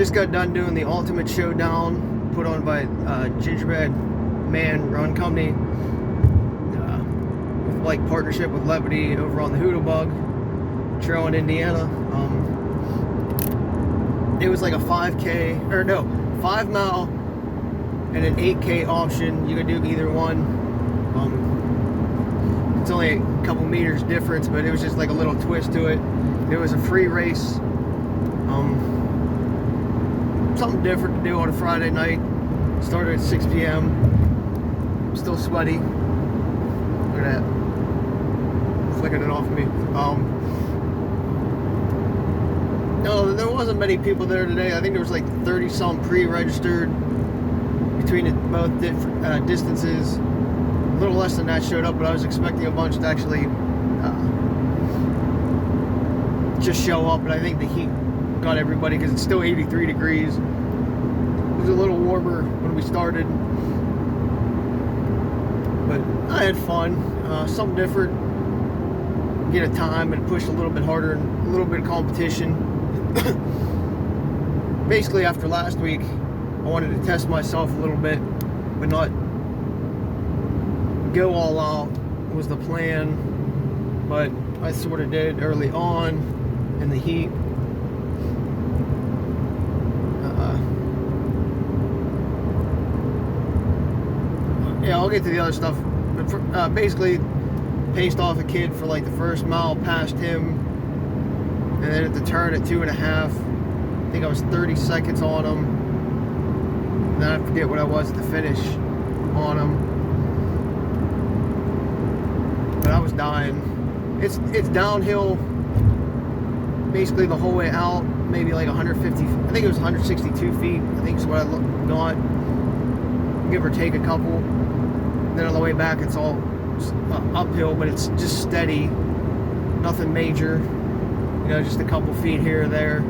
Just got done doing the ultimate showdown put on by Gingerbread Man Run Company, with like partnership with Levity over on the hoodlebug trail in Indiana. It was like a 5K, or no, 5 mile and an 8K option. You could do either one. It's only a couple meters difference, but it was just like a little twist to it. It was a free race. Something different to do on a Friday night. Started at 6 p.m. Still sweaty. Look at that. Flicking it off of me. No, there wasn't many people there today. I think there was like 30-some pre-registered between both different distances. A little less than that showed up, but I was expecting a bunch to actually just show up. And I think the heat got everybody because it's still 83 degrees. It was a little warmer when we started, but I had fun. Something different. Get a time and push a little bit harder and a little bit of competition. Basically, after last week, I wanted to test myself a little bit, but not go all out was the plan. But I sort of did early on in the heat. Yeah, I'll get to the other stuff. But basically, paced off a kid for like the first mile, past him, and then at the turn at 2.5, I think I was 30 seconds on him. And then I forget what I was at the finish on him. But I was dying. It's downhill basically the whole way out, maybe like 150. I think it was 162 feet. I think is what I got, give or take a couple. Then on the way back, it's all uphill, but it's just steady, nothing major. You know, just a couple feet here or there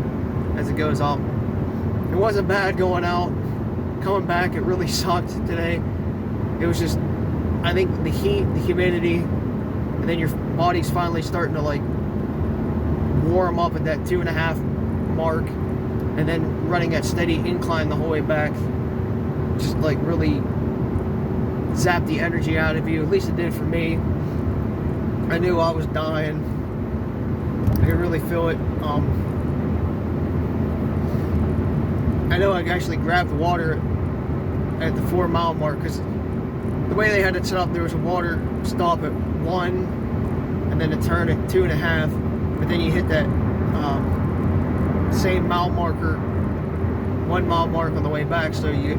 as it goes up. It wasn't bad going out. Coming back, it really sucked today. It was just, I think the heat, the humidity, and then your body's finally starting to like warm up at that 2.5 mark, and then running that steady incline the whole way back just like really zapped the energy out of you. At least it did for me. I knew I was dying. I could really feel it. I know I actually grabbed the water at the 4 mile mark, because the way they had it set up, there was a water stop at 1 and then a turn at 2.5, but then you hit that same mile marker, 1 mile mark on the way back, so you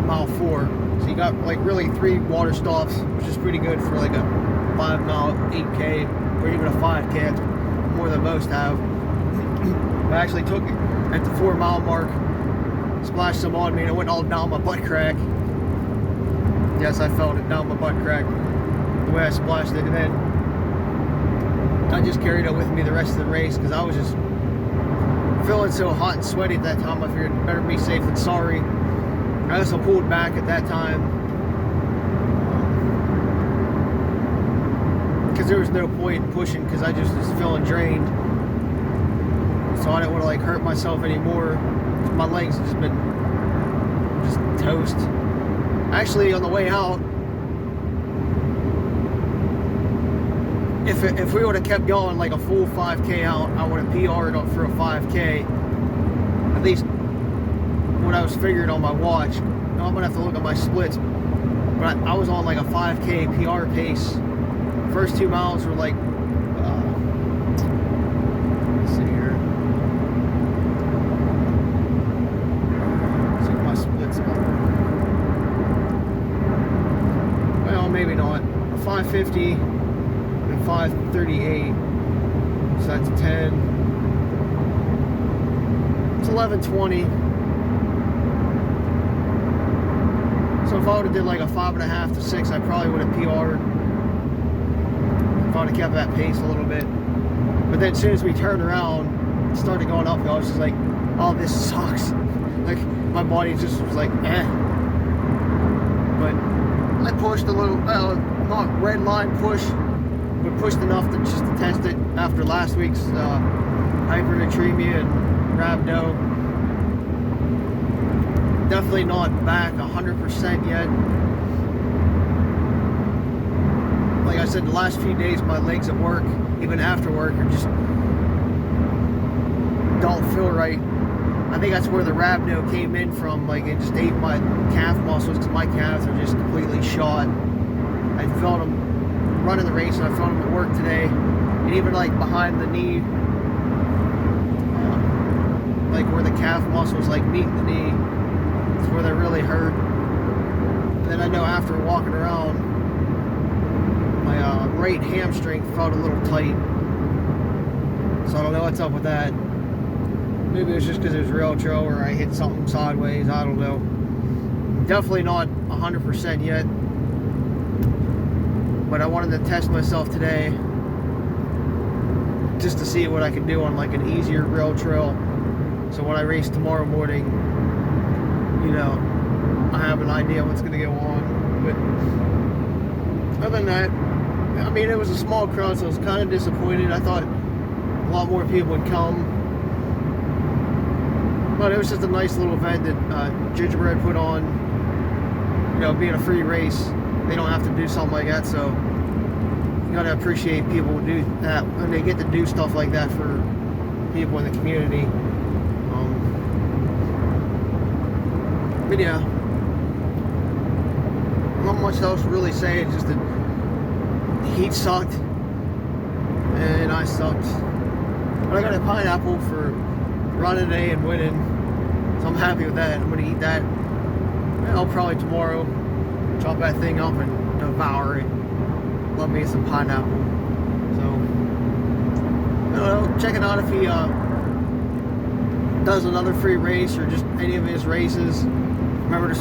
mile 4. So you got like really 3 water stops, which is pretty good for like a 5 mile, 8K, or even a 5K. That's more than most have. I actually took it at the 4 mile mark, splashed some on me, and it went all down my butt crack. Yes, I felt it down my butt crack the way I splashed it, and then I just carried it with me the rest of the race because I was just feeling so hot and sweaty at that time. I figured better be safe than sorry. I also pulled back at that time because there was no point in pushing because I just was feeling drained. So I didn't want to like hurt myself anymore. My legs have just been toast. Actually, on the way out, if we would have kept going like a full 5K out, I would have PR'd for a 5K. At least what I was figuring on my watch. Now I'm gonna have to look at my splits, but I was on like a 5K PR pace. First 2 miles were like, let's see here. Let's see what my splits are. Well, maybe not. A 550 and 538. So that's 10. It's 11:20. So if I would have did like a 5.5 to 6, I probably would have PR'd. If I would have kept that pace a little bit. But then as soon as we turned around and started going uphill, I was just like, oh, this sucks. Like, my body just was like, eh. But I pushed a little, not red line push, but pushed enough to just to test it after last week's hypernatremia and rhabdo. Definitely not back 100% yet. Like I said, the last few days my legs at work, even after work, are just don't feel right. I think that's where the rhabdo came in from. Like, it just ate my calf muscles, because my calves are just completely shot. I felt them running the race, and I felt them at work today. And even like behind the knee, like where the calf muscles like meet the knee, it's where they really hurt. And then I know after walking around, my right hamstring felt a little tight. So I don't know what's up with that. Maybe it was just because it was rail trail or I hit something sideways. I don't know. Definitely not 100% yet. But I wanted to test myself today just to see what I can do on like an easier rail trail. So when I race tomorrow morning, you know, I have an idea what's going to go on. But other than that, I mean, it was a small crowd, so I was kind of disappointed. I thought a lot more people would come. But it was just a nice little event that Gingerbread put on. You know, being a free race, they don't have to do something like that, so you gotta appreciate people who do that when they get to do stuff like that for people in the community. But yeah, not much else to really say. It's just that the heat sucked and I sucked. But I got a pineapple for running today and winning, so I'm happy with that. I'm gonna eat that. I'll probably tomorrow chop that thing up and devour it. Love me some pineapple. So I don't know, check it out if he does another free race or just any of his races. Remember to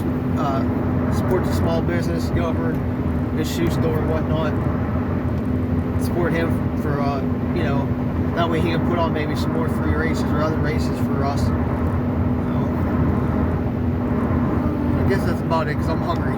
support the small business. Go over to his shoe store and whatnot. Support him for you know, that way he can put on maybe some more free races or other races for us. So, I guess that's about it, because I'm hungry.